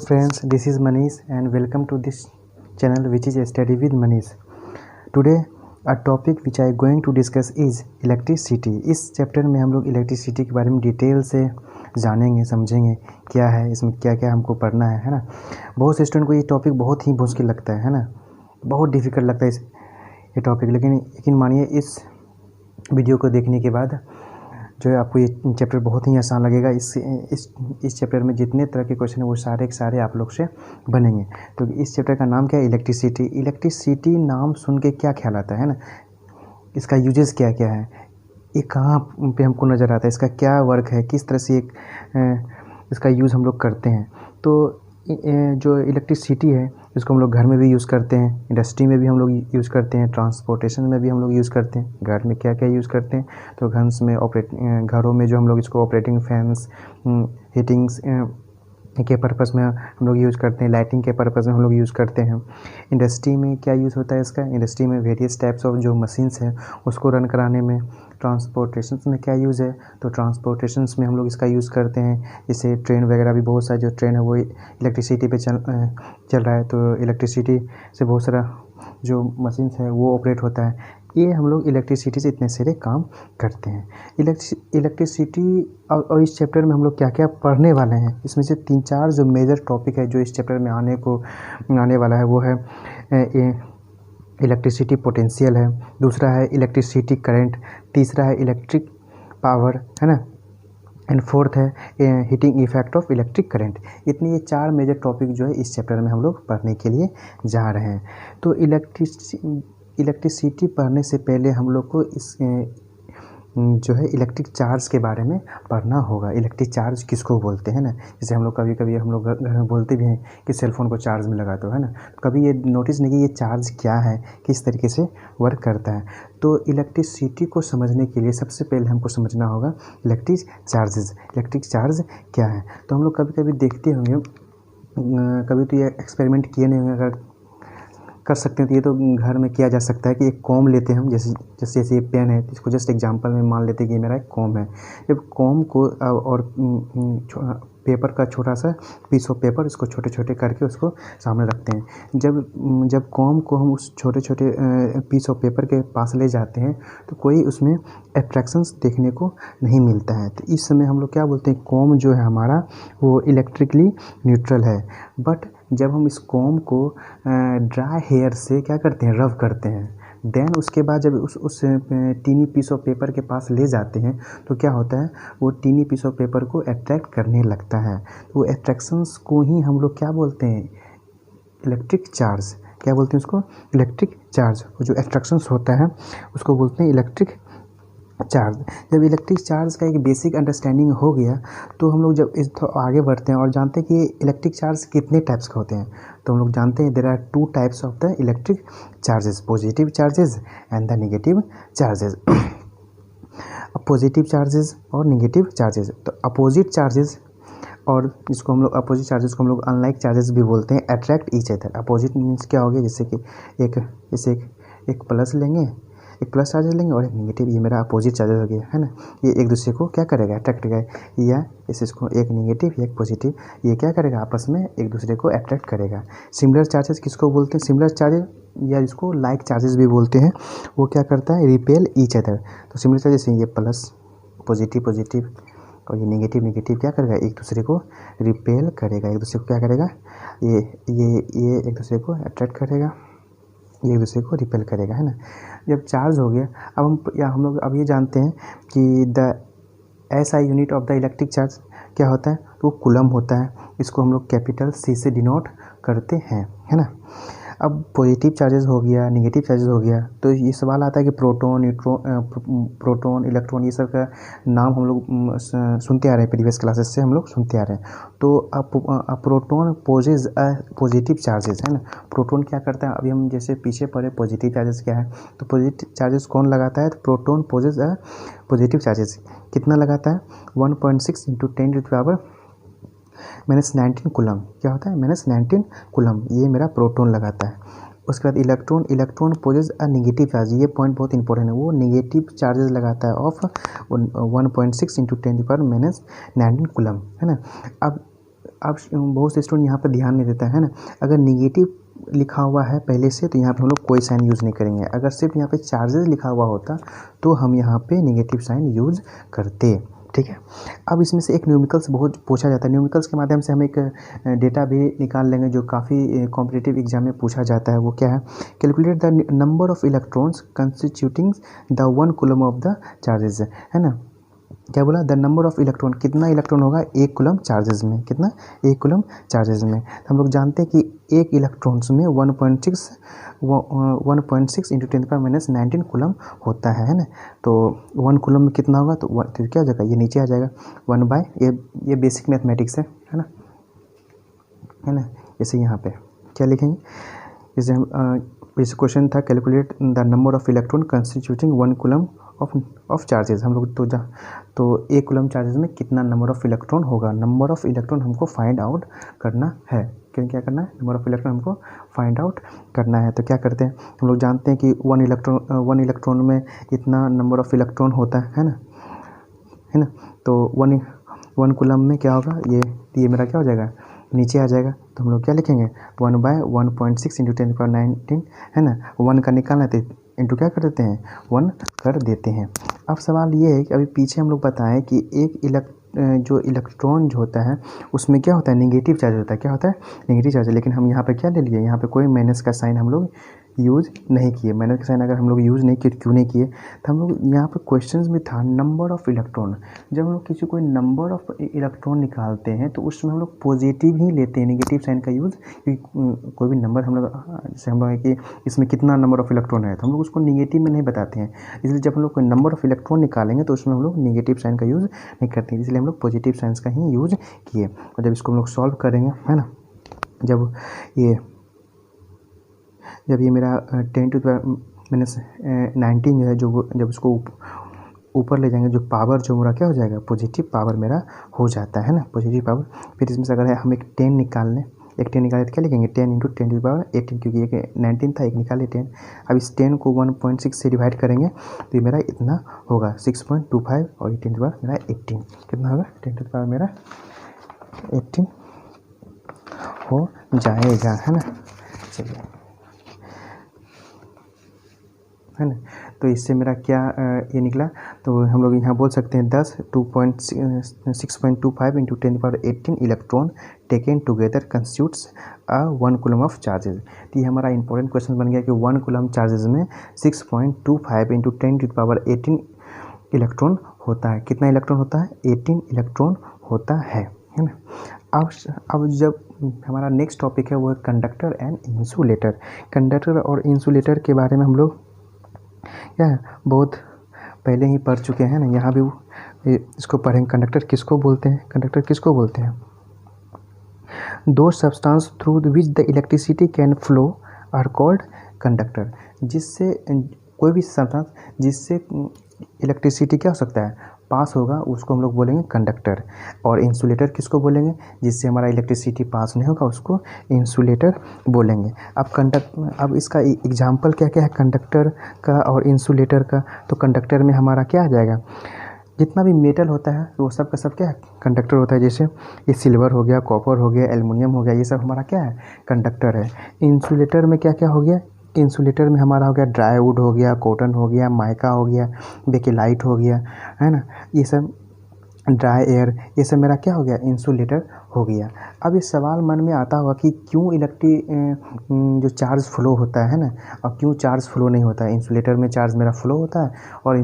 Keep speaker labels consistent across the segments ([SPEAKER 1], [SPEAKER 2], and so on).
[SPEAKER 1] friends, this is Manish and welcome to this channel which is Study with Manish. Today a topic which I going to discuss is electricity. इस chapter में हम लोग electricity के बारे में detail से जानेंगे, समझेंगे क्या है इसमें, क्या क्या हमको पढ़ना है ना। बहुत से स्टूडेंट को ये टॉपिक बहुत ही मुश्किल लगता है ना, बहुत डिफ़िकल्ट लगता है ये टॉपिक। लेकिन मानिए इस वीडियो को देखने के बाद जो है आपको ये चैप्टर बहुत ही आसान लगेगा। इस चैप्टर में जितने तरह के क्वेश्चन है वो सारे के सारे आप लोग से बनेंगे। तो इस चैप्टर का नाम क्या है? इलेक्ट्रिसिटी। इलेक्ट्रिसिटी नाम सुन के क्या ख्याल आता है ना, इसका यूजेस क्या क्या है, ये कहाँ पे हमको नज़र आता है, इसका क्या वर्क है, किस तरह से इसका यूज़ हम लोग करते हैं। तो जो इलेक्ट्रिसिटी है इसको हम लोग घर में भी यूज़ करते हैं, इंडस्ट्री में भी हम लोग यूज़ करते हैं, ट्रांसपोर्टेशन में भी हम लोग यूज़ करते हैं। घर में क्या क्या यूज़ करते हैं तो घरों में जो हम लोग इसको ऑपरेटिंग फैंस, हीटिंग्स के पर्पज़ में हम लोग यूज़ करते हैं, लाइटिंग के पर्पज़ में हम लोग यूज़ करते हैं। इंडस्ट्री में क्या यूज़ होता है इसका? इंडस्ट्री में वेरियस टाइप्स ऑफ जो मशीन्स हैं उसको रन कराने में। ट्रांसपोर्टेशन में क्या यूज़ है तो ट्रांसपोर्टेशन में हम लोग इसका यूज़ करते हैं। जैसे ट्रेन वगैरह भी, बहुत सारे जो ट्रेन है वो इलेक्ट्रिसिटी पे चल रहा है, तो इलेक्ट्रिसिटी से बहुत सारा जो मशीन्स है वो ऑपरेट होता है। ये हम लोग इलेक्ट्रिसिटी से इतने सारे काम करते हैं। इलेक्ट्रिसिटी और इस चैप्टर में हम लोग क्या क्या पढ़ने वाले हैं, इसमें से 3-4 जो मेजर टॉपिक है जो इस चैप्टर में आने वाला है वो है इलेक्ट्रिसिटी पोटेंशियल है, दूसरा है इलेक्ट्रिसिटी करंट, तीसरा है इलेक्ट्रिक पावर, है ना, एंड फोर्थ है heating effect of electric current. इतनी ये 4 मेजर टॉपिक जो है इस चैप्टर में हम लोग पढ़ने के लिए जा रहे हैं। तो इलेक्ट्रिसिटी पढ़ने से पहले हम लोग को इस जो है इलेक्ट्रिक चार्ज के बारे में पढ़ना होगा। इलेक्ट्रिक चार्ज किसको बोलते हैं ना, जैसे हम लोग कभी हम लोग घर में बोलते भी हैं कि सेल फ़ोन को चार्ज में लगा दो, है ना। तो कभी ये नोटिस नहीं कि ये चार्ज क्या है, किस तरीके से वर्क करता है। तो इलेक्ट्रिसिटी को समझने के लिए सबसे पहले हमको समझना होगा इलेक्ट्रिक चार्जेस। इलेक्ट्रिक चार्ज क्या है तो हम लोग कभी देखते होंगे, कभी तो ये एक्सपेरिमेंट किए नहीं होंगे, अगर कर सकते हैं तो ये तो घर में किया जा सकता है कि एक कॉम लेते हैं हम, जैसे ये पेन है, इसको जस्ट एग्जांपल में मान लेते हैं कि ये मेरा एक कॉम है। जब कॉम को और पेपर का छोटा सा पीस ऑफ पेपर, इसको छोटे छोटे करके उसको सामने रखते हैं। जब कॉम को हम उस छोटे छोटे पीस ऑफ पेपर के पास ले जाते हैं तो कोई उसमें एट्रैक्शंस देखने को नहीं मिलता है। तो इस समय हम लोग क्या बोलते हैं, कॉम जो है हमारा वो इलेक्ट्रिकली न्यूट्रल है। बट जब हम इस कॉम को ड्राई हेयर से क्या करते हैं, रब करते हैं, देन उसके बाद जब उस टीनी पीस ऑफ पेपर के पास ले जाते हैं तो क्या होता है, वो टीनी पीस ऑफ पेपर को अट्रैक्ट करने लगता है। तो वो अट्रैक्शंस को ही हम लोग क्या बोलते हैं, इलेक्ट्रिक चार्ज। क्या बोलते हैं उसको? Electric charge. जो अट्रैक्शंस होता है उसको बोलते हैं इलेक्ट्रिक चार्ज। जब इलेक्ट्रिक चार्ज का एक बेसिक अंडरस्टैंडिंग हो गया तो हम लोग जब इस आगे बढ़ते हैं और जानते हैं कि इलेक्ट्रिक चार्ज कितने टाइप्स का होते हैं। तो हम लोग जानते हैं there are 2 types of the electric charges, positive charges and the negative charges. Positive charges और नेगेटिव चार्जेस। तो अपोजिट चार्जेस, और जिसको हम लोग अपोजिट चार्जेस को हम लोग अनलाइक चार्जेस भी बोलते हैं, attract each other. Opposite means क्या हो गया, जैसे कि एक प्लस लेंगे, एक प्लस चार्जेस लेंगे और एक नेगेटिव, ये मेरा अपोजिट चार्जेस हो गया, है ना। ये एक दूसरे को क्या करेगा, अट्रैक्ट करेगा। या इसको एक नेगेटिव एक पॉजिटिव, ये क्या करेगा, आपस में एक दूसरे को अट्रैक्ट करेगा। सिमिलर चार्जेस किसको बोलते हैं? सिमिलर चार्जेस या जिसको लाइक चार्जेस भी बोलते हैं, वो क्या करता है, रिपेल ईच अदर। तो सिमिलर चार्जेस ये प्लस पॉजिटिव और ये नेगेटिव क्या करेगा, एक दूसरे को रिपेल करेगा, एक दूसरे को क्या करेगा, ये एक दूसरे को अट्रैक्ट करेगा, ये एक दूसरे को रिपेल करेगा, है ना। जब चार्ज हो गया, अब हम लोग अब ये जानते हैं कि the SI unit of the electric charge क्या होता है, तो वो कूलम होता है। इसको हम लोग कैपिटल C से डिनोट करते हैं, है ना। अब पॉजिटिव चार्जेस हो गया, नेगेटिव चार्जेस हो गया, तो ये सवाल आता है कि प्रोटॉन, इलेक्ट्रॉन, ये सब का नाम हम लोग सुनते आ रहे हैं, प्रीवियस क्लासेस से हम लोग सुनते आ रहे हैं। तो अब प्रोटॉन पोजेज पॉजिटिव चार्जेस, है ना। प्रोटॉन क्या करता है, अभी हम जैसे पीछे पढ़े पॉजिटिव चार्जेस क्या है, तो पॉजिटिव चार्जेस कौन लगाता है, तो प्रोटॉन पोजेज पॉजिटिव चार्जेस कितना लगाता है, 1.6 × 10⁻⁻19 कूलम। क्या होता है, -19 कूलम, ये मेरा प्रोटॉन लगाता है। उसके बाद electron possess a negative charge, ये पॉइंट बहुत इंपॉर्टेंट है, वो नेगेटिव चार्जेस लगाता है ऑफ 1.6 × 10⁻⁻19 कूलम, है ना। अब अब बहुत से स्टूडेंट यहाँ पर ध्यान नहीं देता है ना, अगर निगेटिव लिखा हुआ है पहले से तो यहाँ पे हम लोग कोई साइन यूज़ नहीं करेंगे। अगर सिर्फ यहाँ पे चार्जेस लिखा हुआ होता तो हम यहाँ पे नेगेटिव साइन यूज़ करते, ठीक है। अब इसमें से एक न्यूमेरिकल्स बहुत पूछा जाता है, न्यूमेरिकल्स के माध्यम से हम एक डेटा भी निकाल लेंगे जो काफ़ी कॉम्पिटिटिव एग्जाम में पूछा जाता है। वो क्या है, calculate the number of electrons constituting the 1 coulomb of the charges, है ना। क्या बोला, द नंबर ऑफ इलेक्ट्रॉन, कितना इलेक्ट्रॉन होगा 1 कूलम चार्जेस में, कितना 1 कूलम चार्जेस में। हम लोग जानते हैं कि एक इलेक्ट्रॉन्स में 1.6 इंटू 10⁻⁻19 कूलम होता है ना। तो 1 कूलम में कितना होगा, तो क्या हो जाएगा, ये नीचे आ जाएगा 1 ये बेसिक मैथमेटिक्स है ना, जैसे यहाँ पे क्या लिखेंगे, जैसे हम इस क्वेश्चन था calculate the number of electron constituting 1 coulomb of charges. हम लोग तो 1 कूलम चार्जेस में कितना नंबर ऑफ इलेक्ट्रॉन होगा, नंबर ऑफ इलेक्ट्रॉन हमको फाइंड आउट करना है। क्या करना है, नंबर ऑफ इलेक्ट्रॉन हमको फाइंड आउट करना है। तो क्या करते हैं, हम लोग जानते हैं कि 1 इलेक्ट्रॉन में इतना नंबर ऑफ इलेक्ट्रॉन होता है ना, तो 1 कूलम में क्या होगा, ये मेरा क्या हो जाएगा, नीचे आ जाएगा। तो हम लोग क्या लिखेंगे, 1/1.6 इंटू 10⁻19 है ना, 1 का निकालना है तो इंटू क्या कर देते हैं, 1 कर देते हैं। अब सवाल ये है कि अभी पीछे हम लोग बताएं कि एक जो इलेक्ट्रॉन जो होता है उसमें क्या होता है, नेगेटिव चार्ज होता है। क्या होता है, नेगेटिव चार्ज। लेकिन हम यहाँ पे क्या ले लिए, यहाँ पे कोई माइनस का साइन हम लोग यूज़ नहीं किए। माइनस का साइन अगर हम लोग यूज़ नहीं किए, क्यों नहीं किए, तो हम लोग यहाँ पे क्वेश्चंस में था नंबर ऑफ इलेक्ट्रॉन। जब हम लोग किसी कोई नंबर ऑफ इलेक्ट्रॉन निकालते हैं तो उसमें हम लोग पॉजिटिव ही लेते हैं, नेगेटिव साइन का यूज़। क्योंकि कोई भी नंबर हम लोग, जैसे हम लोग है कि इसमें कितना नंबर ऑफ इलेक्ट्रॉन है, तो हम लोग उसको नेगेटिव में नहीं बताते हैं। इसलिए जब हम लोग कोई नंबर ऑफ इलेक्ट्रॉन निकालेंगे तो उसमें हम लोग नेगेटिव साइन का यूज़ नहीं करते हैं, इसलिए हम लोग पॉजिटिव साइंस का ही यूज़ किए। और जब इसको हम लोग सॉल्व करेंगे, है ना, जब ये मेरा 10⁻⁻19 जो है, जब इसको ऊपर ले जाएंगे, जो पावर जो मेरा क्या हो जाएगा, पॉजिटिव पावर मेरा हो जाता है ना, पॉजिटिव पावर। फिर इसमें से अगर हम एक 10 निकाल लें, एक 10 निकाले तो क्या लिखेंगे, 10 इंटू 10⁻18, क्योंकि एक 19 था, एक निकाले 10। अब इस 10 को 1.6 से डिवाइड करेंगे तो ये मेरा इतना होगा 6.25 और 10 मेरा 18, कितना होगा, 10 मेरा 18 हो जाएगा, है ना। चलिए, है ना, तो इससे मेरा क्या ये निकला, तो हम लोग यहाँ बोल सकते हैं 6.25 into 10⁻18 electron taken together constitutes 1 coulomb of charges. तो ये हमारा इंपॉर्टेंट क्वेश्चन बन गया कि 1 कूलम चार्जेस में 6.25 इंटू 10⁻18 इलेक्ट्रॉन होता है। कितना इलेक्ट्रॉन होता है, 18 इलेक्ट्रॉन होता है ना। अब जब हमारा नेक्स्ट टॉपिक है वो है कंडक्टर एंड इंसुलेटर। कंडक्टर और इंसुलेटर के बारे में हम लोग क्या है बहुत पहले ही पढ़ चुके हैं ना, यहाँ भी इसको पढ़ेंगे। कंडक्टर किसको बोलते हैं, कंडक्टर किसको बोलते हैं, दो substance through which the electricity can flow are called conductor. जिससे कोई भी सब्सटेंस जिससे इलेक्ट्रिसिटी क्या हो सकता है, पास होगा, उसको हम लोग बोलेंगे कंडक्टर। और इंसुलेटर किसको बोलेंगे, जिससे हमारा इलेक्ट्रिसिटी पास नहीं होगा, उसको इंसुलेटर बोलेंगे। अब इसका एग्जांपल क्या क्या है कंडक्टर का और इंसुलेटर का। तो कंडक्टर में हमारा क्या आ जाएगा, जितना भी मेटल होता है वो सब का सब क्या है, कंडक्टर होता है। जैसे ये सिल्वर हो गया, कॉपर हो गया, एल्युमिनियम हो गया, ये सब हमारा क्या है, कंडक्टर है। इंसुलेटर में क्या क्या हो गया, इंसुलेटर में हमारा हो गया ड्राई वुड हो गया, कॉटन हो गया, माइका हो गया, बेकेलाइट हो गया, है ना, ये सब ड्राई एयर, ये सब मेरा क्या हो गया, इंसुलेटर हो गया। अब ये सवाल मन में आता होगा कि क्यों जो चार्ज फ्लो होता है ना, और क्यों चार्ज फ्लो नहीं होता है। इंसुलेटर में चार्ज मेरा फ्लो होता है और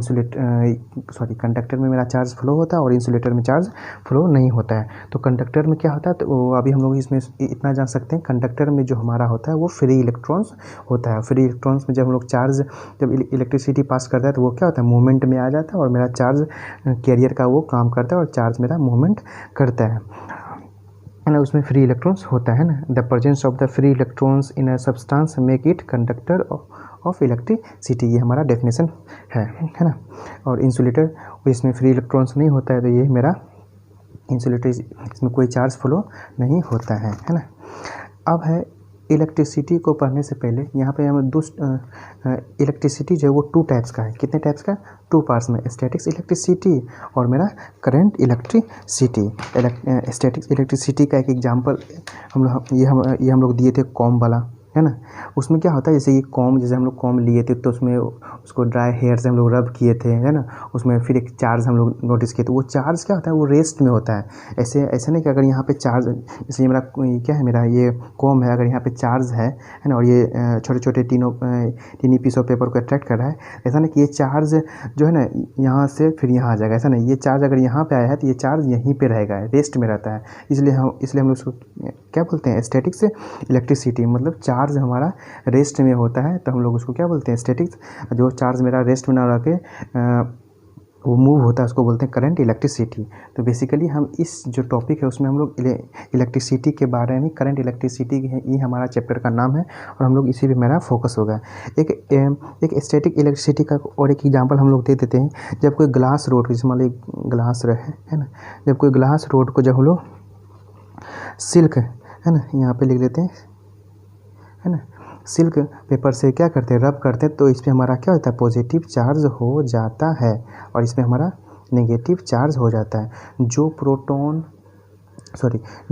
[SPEAKER 1] कंडक्टर में मेरा चार्ज फ्लो होता है और इंसुलेटर में चार्ज फ्लो नहीं होता है। तो कंडक्टर में क्या होता है, तो अभी हम लोग इसमें इतना जान सकते हैं, कंडक्टर में जो हमारा होता है वो फ्री इलेक्ट्रॉन्स होता है। फ्री इलेक्ट्रॉन्स में जब हम लोग जब इलेक्ट्रिसिटी पास करता है तो वो क्या होता है, मूवमेंट में आ जाता है और मेरा चार्ज कैरियर का वो काम करता है और चार्ज मेरा मूवमेंट करता है ना, उसमें फ्री इलेक्ट्रॉन्स होता है ना। The presence of the free electrons in a substance make it conductor of electricity, ये हमारा डेफिनेशन है ना। और इंसुलेटर इसमें फ्री इलेक्ट्रॉन्स नहीं होता है, तो ये मेरा इंसुलेटर, इसमें कोई चार्ज फ्लो नहीं होता है ना। अब है इलेक्ट्रिसिटी को पढ़ने से पहले यहाँ पे हमें इलेक्ट्रिसिटी जो है वो 2 टाइप्स का है। कितने टाइप्स का? 2 पार्ट्स में, स्टैटिक्स इलेक्ट्रिसिटी और मेरा करंट इलेक्ट्रिसिटी। स्टैटिक्स इलेक्ट्रिसिटी का एक एग्जांपल ये हम लोग दिए थे कॉम वाला, है ना। उसमें क्या होता है, जैसे ये कॉम, जैसे हम लोग कॉम लिए थे तो उसमें उसको ड्राई हेयर से हम लोग रब किए थे, है ना। उसमें फिर एक चार्ज हम लोग नोटिस किए, तो वो चार्ज क्या होता है, वो रेस्ट में होता है। ऐसे नहीं कि अगर यहाँ पे चार्ज, जैसे मेरा क्या है, मेरा ये कॉम है, अगर यहाँ पे चार्ज है ना, और ये छोटे छोटे टीनी पीस ऑफ पेपर को अट्रैक्ट कर रहा है, ऐसा नहीं कि ये चार्ज जो है ना यहाँ से फिर यहाँ आ जाएगा, ऐसा नहीं। ये चार्ज अगर यहाँ पे आया है तो ये चार्ज यहीं पे रहेगा, रेस्ट में रहता है। इसलिए हम लोग उसको क्या बोलते हैं, स्टैटिक्स इलेक्ट्रिसिटी। मतलब चार्ज हमारा रेस्ट में होता है तो हम लोग उसको क्या बोलते हैं, स्टैटिक्स। जो चार्ज मेरा रेस्ट में ना रह के वो मूव होता है, उसको बोलते हैं करंट इलेक्ट्रिसिटी। तो बेसिकली हम इस जो टॉपिक है उसमें हम लोग इलेक्ट्रिसिटी के बारे में, करंट इलेक्ट्रिसिटी ये हमारा चैप्टर का नाम है और हम लोग इसी पे मेरा फोकस होगा। एक स्टैटिक इलेक्ट्रिसिटी का और एक एग्जांपल हम लोग दे देते हैं। जब कोई ग्लास रोड, जैसे मान लो ग्लास रहे, है ना, जब कोई ग्लास रोड को जब हम लोग सिल्क, है ना, यहाँ पे लिख लेते हैं, है ना, सिल्क पेपर से क्या करते हैं, रब करते हैं, तो इस पर हमारा क्या होता है, पॉजिटिव चार्ज हो जाता है और इसमें हमारा नेगेटिव चार्ज हो जाता है।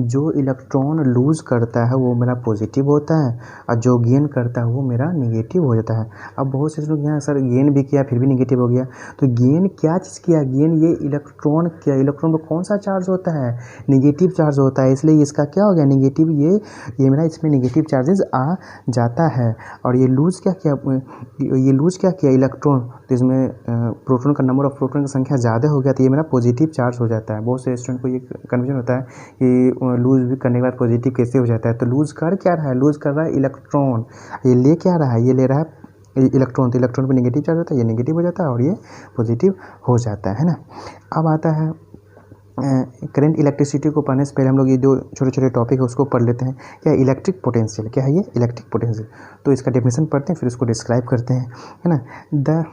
[SPEAKER 1] जो इलेक्ट्रॉन लूज़ करता है वो मेरा पॉजिटिव होता है और जो गेन करता है वो मेरा नेगेटिव हो जाता है। अब बहुत से लोग यहाँ सर गेन भी किया फिर भी नेगेटिव हो गया, तो गेन क्या चीज़ किया, गेन ये इलेक्ट्रॉन किया। इलेक्ट्रॉन पर कौन सा चार्ज होता है, नेगेटिव चार्ज होता है, इसलिए इसका क्या हो गया, नेगेटिव। ये मेरा इसमें नेगेटिव चार्जेस आ जाता है। और ये लूज़ क्या किया इलेक्ट्रॉन, तो इसमें प्रोटॉन का नंबर ऑफ प्रोटॉन की संख्या ज़्यादा हो गया तो ये मेरा पॉजिटिव चार्ज हो जाता है। बहुत से स्टूडेंट को ये कन्फ्यूजन होता है कि लूज़ भी करने के बाद पॉजिटिव कैसे हो जाता है। तो लूज़ कर क्या रहा है, लूज़ कर रहा है इलेक्ट्रॉन, ये ले क्या रहा है, ये ले रहा है इलेक्ट्रॉन, तो इलेक्ट्रॉन पर नेगेटिव चार्ज होता है, ये नेगेटिव हो जाता है और ये पॉजिटिव हो जाता है ना। अब आता है करंट इलेक्ट्रिसिटी को पढ़ने से पहले हम लोग ये जो छोटे छोटे टॉपिक है उसको पढ़ लेते हैं। क्या इलेक्ट्रिक पोटेंशियल, क्या है ये इलेक्ट्रिक पोटेंशियल, तो इसका डेफिनेशन पढ़ते हैं फिर उसको डिस्क्राइब करते हैं, है ना।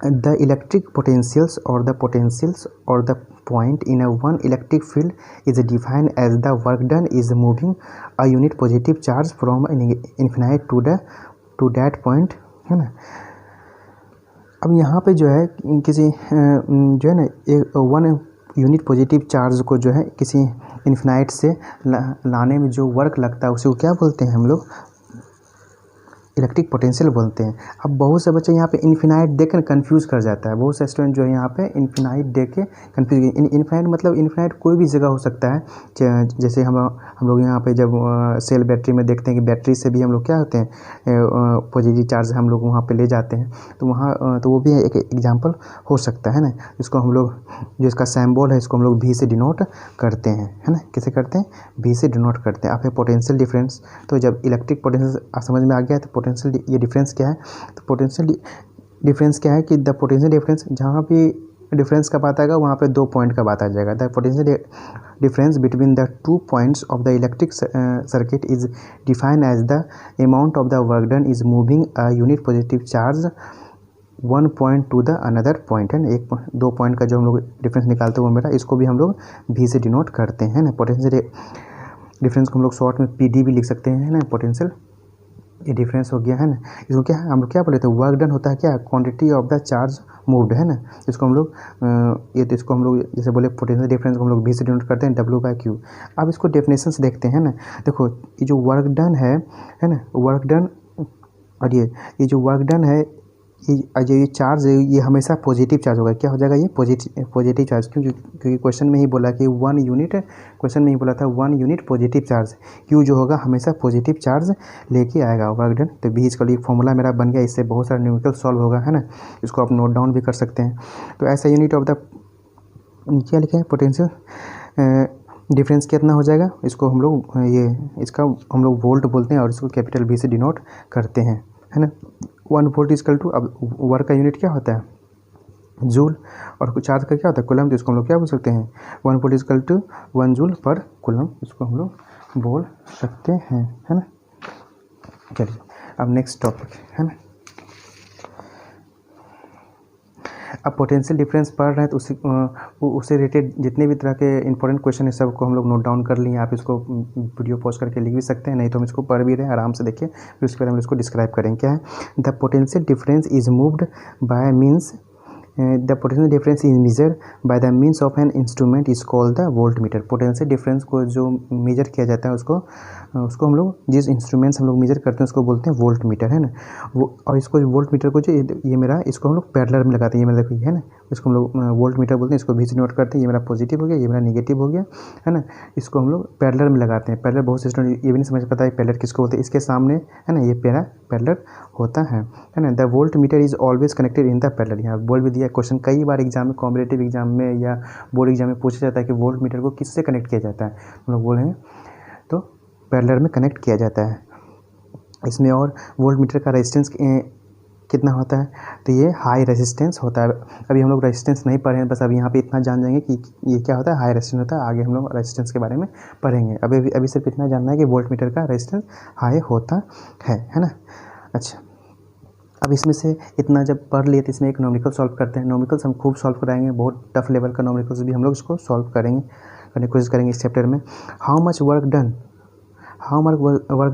[SPEAKER 1] The electric potentials or the point in a one electric field is defined as the work done is moving a unit positive charge from infinite to that point, है ना। अब यहाँ पे जो है किसी जो है ना एक 1 यूनिट पॉजिटिव चार्ज को जो है किसी इन्फिनाइट से लाने में जो वर्क लगता है उसे वो क्या बोलते हैं हम लोग, इलेक्ट्रिक पोटेंशियल बोलते हैं। अब बहुत से बच्चे यहाँ पे इन्फिनाइट देख कर कन्फ्यूज़ कर जाता है, बहुत से स्टूडेंट जो है यहाँ पे इन्फिनाइट देख के कन्फ्यूज। इन्फिनाइट मतलब इन्फिनाइट कोई भी जगह हो सकता है। जैसे हम लोग यहाँ पे जब सेल बैटरी में देखते हैं कि बैटरी से भी हम लोग क्या होते हैं, पॉजिटिव चार्ज हम लोग वहाँ पे ले जाते हैं, तो वहाँ तो वो भी एक एग्जांपल हो सकता है ना। इसको हम लोग जो इसका सिंबल है इसको हम लोग भी से डिनोट करते हैं, है ना। कैसे करते हैं, भी से डिनोट करते हैं। आप पोटेंशियल डिफरेंस, तो जब इलेक्ट्रिक पोटेंशियल समझ में आ गया तो पोटेंशियल ये डिफरेंस क्या है, तो पोटेंशियल डिफरेंस क्या है कि द पोटेंशियल डिफरेंस, जहाँ भी डिफरेंस का बात आएगा वहाँ पे 2 पॉइंट का बात आ जाएगा। The potential difference between the 2 points of the electric circuit is defined as the amount of the work done is moving a unit positive charge 1 point to the another point, है ना। 2 point का जो हम लोग difference निकालते हैं वो मेरा, इसको भी हम लोग भी से डिनोट करते हैं ना। पोटेंशियल डिफरेंस को हम लोग शॉर्ट में PD भी लिख सकते हैं, है ना। पोटेंशियल ये डिफरेंस हो गया, है ना। इसको क्या हम लोग क्या बोले थे, वर्क डन होता है क्या, quantity of the charge moved, है ना। इसको हम लोग इसको हम लोग जैसे बोले पोटेंशियल डिफरेंस को हम लोग भी से डिनोट करते हैं W/Q। अब इसको डेफिनेशंस देखते हैं ना। देखो ये जो वर्क डन है ना, वर्क डन, और ये जो वर्क डन है, ये चार्ज है ये हमेशा पॉजिटिव चार्ज होगा। क्या हो जाएगा ये पॉजिटिव चार्ज, क्योंकि क्वेश्चन में ही बोला कि 1 यूनिट, क्वेश्चन में ही बोला था 1 यूनिट पॉजिटिव चार्ज, Q जो होगा हमेशा पॉजिटिव चार्ज लेके आएगा वर्क डन। तो भी इसका लिए फॉर्मूला मेरा बन गया, इससे बहुत सारा न्यूमेरिकल सॉल्व होगा, है ना। इसको आप नोट डाउन भी कर सकते हैं। तो ऐसा यूनिट ऑफ द क्या लिखे हैं, पोटेंशियल डिफरेंस कितना हो जाएगा, इसको हम लोग इसका हम लोग वोल्ट बोलते हैं और इसको कैपिटल V से डिनोट करते हैं, है ना। 1 वोल्ट इक्वल टू, अब वर्क का यूनिट क्या होता है, जूल, और चार्ज का क्या होता है, कूलम। तो इसको हम लोग क्या बोल सकते हैं, 1 volt equal to 1 joule per coulomb, इसको हम लोग बोल सकते हैं, है ना। चलिए अब नेक्स्ट टॉपिक, है ना। अब पोटेंशियल डिफरेंस पढ़ रहे हैं तो उससे रिलेटेड जितने भी तरह के इंपॉर्टेंट क्वेश्चन है सबको हम लोग नोट डाउन कर लिए। आप इसको वीडियो पॉज करके लिख भी सकते हैं, नहीं तो हम इसको पढ़ भी रहे हैं, आराम से देखिए, फिर उसके बाद हम इसको डिस्क्राइब करेंगे। क्या है? The potential difference is moved by means the potential difference is measure by the means of an instrument is called the volt meter. Potential difference को जो मेजर किया जाता है उसको हम लोग जिस इंस्ट्रूमेंट से हम लोग मेजर करते हैं उसको बोलते हैं वोल्ट मीटर, है ना। वो और इसको वोल्ट मीटर को जो ये मेरा इसको हम लोग पैरेलल में लगाते हैं, ये मेरा देखो, है ना, इसको हम लोग वोल्ट मीटर बोलते हैं। इसको भी से नोट करते हैं, ये मेरा पॉजिटिव हो गया, ये मेरा नेगेटिव हो गया, है ना। इसको हम लोग पैरेलल में लगाते हैं। पैरेलल बहुत से स्टूडेंट ये भी नहीं समझ पाता है पैरेलल किसको बोलते हैं। इसके सामने, है ना, ये पैरेलल होता है ना। The volt meter is always connected in the parallel. यहाँ बोल भी दिया, क्वेश्चन कई बार एग्जाम में, कॉम्पिटेटिव एग्जाम में या बोर्ड एग्जाम में पूछा जाता है कि वोल्ट मीटर को किससे कनेक्ट किया जाता है। हम लोग बोलेंगे तो पैरेलल में कनेक्ट किया जाता है इसमें। और वोल्ट मीटर का रेजिस्टेंस कितना होता है? तो ये हाई रेजिस्टेंस होता है। अभी हम लोग रेजिस्टेंस नहीं पढ़े हैं, बस अभी यहाँ पे इतना जान जाएंगे कि ये क्या होता है, हाई रेजिस्टेंस होता है। आगे हम लोग रेजिस्टेंस के बारे में पढ़ेंगे। अभी सिर्फ इतना जानना है कि वोल्ट मीटर का रेजिस्टेंस हाई होता है ना। अच्छा, अब इसमें से इतना जब पढ़ लिए तो इसमें एक न्यूमेरिकल सॉल्व करते हैं। न्यूमेरिकल्स हम खूब सॉल्व कराएंगे, बहुत टफ लेवल का न्यूमेरिकल्स भी हम लोग इसको सॉल्व करने की कोशिश करेंगे इस चैप्टर में। How much work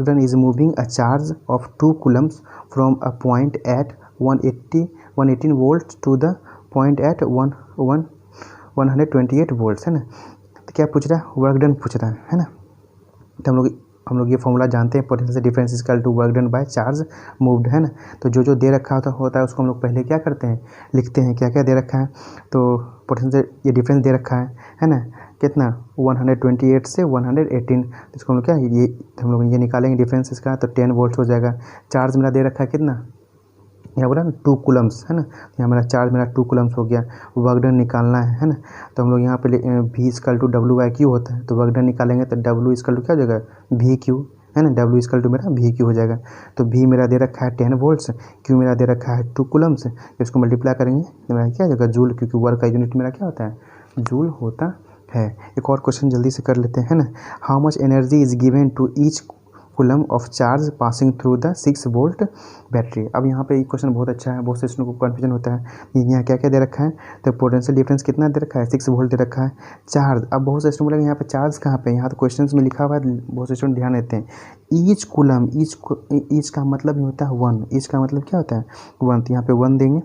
[SPEAKER 1] done is moving a charge of 2 coulombs from a point at 118 volt to the point at 128 volt, है ना। तो क्या पूछ रहा है? वर्क डन पूछ रहा है ना। तो हम लोग ये फॉर्मूला जानते हैं, potential difference is equal to work done by charge moved, है ना। तो जो दे रखा होता है उसको हम लोग पहले क्या करते हैं, लिखते हैं। क्या क्या दे रखा है? तो पोटेंशियल ये डिफरेंस दे रखा है ना, कितना, 128 से 118। तो इसको हम लोग क्या, ये हम लोग ये निकालेंगे डिफरेंस इसका, तो 10 वोल्ट हो जाएगा। चार्ज मेरा दे रखा है कितना, यहाँ बोला ना 2 coulombs, है ना। यहाँ मेरा चार्ज 2 coulombs हो गया। वर्क डन निकालना है ना। तो हम लोग यहाँ पे V इक्वल टू W/Q होता है, तो वर्क डन निकालेंगे तो W इक्वल टू क्या हो जाएगा, VQ, है ना। W इक्वल टू मेरा VQ हो जाएगा। तो V मेरा दे रखा है 10 वोल्ट्स, Q मेरा दे रखा है 2 coulombs। इसको मल्टीप्लाई करेंगे तो मेरा क्या हो जाएगा, जूल, क्योंकि वर्क का यूनिट मेरा क्या होता है, जूल होता है। एक और क्वेश्चन जल्दी से कर लेते हैं ना। How much energy is given to each coulomb of charge passing through the 6 volt battery. अब यहाँ पे ये क्वेश्चन बहुत अच्छा है, बहुत से स्टूडेंट को कन्फ्यूजन होता है। यहाँ क्या क्या दे रखा है, तो पोटेंशियल डिफरेंस कितना दे रखा है, 6 वोल्ट दे रखा है। चार्ज, अब बहुत से स्टूडेंट बोलेंगे यहाँ पे चार्ज कहाँ पे, यहाँ तो क्वेश्चन में लिखा हुआ है, बहुत से स्टूडेंट ध्यान देते हैं। ईच कूलम, ईच का मतलब ही होता है 1, ईच का मतलब क्या होता है 1, तो यहाँ पे 1 देंगे।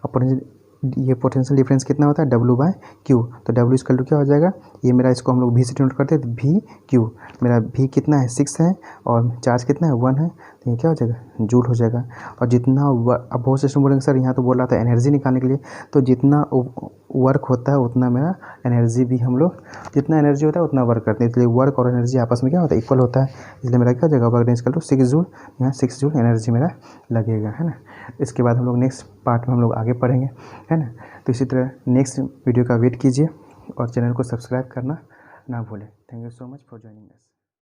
[SPEAKER 1] और ये पोटेंशियल डिफरेंस कितना होता है, W/Q। तो W इक्वल टू क्या हो जाएगा, ये मेरा, इसको हम लोग V से डिनोट करते हैं, तो VQ। मेरा V कितना है, 6 है, और चार्ज कितना है, 1 है, तो ये क्या हो जाएगा, जूल हो जाएगा। और जितना अब बहुत से स्टूडेंट बोलेंगे सर यहाँ तो बोल रहा था एनर्जी निकालने के लिए, तो जितना वर्क होता है उतना मेरा एनर्जी भी, हम लोग जितना एनर्जी होता है उतना वर्क करते हैं, इसलिए वर्क और एनर्जी आपस में क्या होता है, इक्वल होता है। इसलिए मेरा क्या हो जाएगा, वर्क इक्वल टू 6 जूल। यहाँ 6 जूल एनर्जी मेरा लगेगा, है ना। इसके बाद हम लोग नेक्स्ट पार्ट में हम लोग आगे पढ़ेंगे, है ना। तो इसी तरह नेक्स्ट वीडियो का वेट कीजिए और चैनल को सब्सक्राइब करना ना भूलें। Thank you so much for joining us.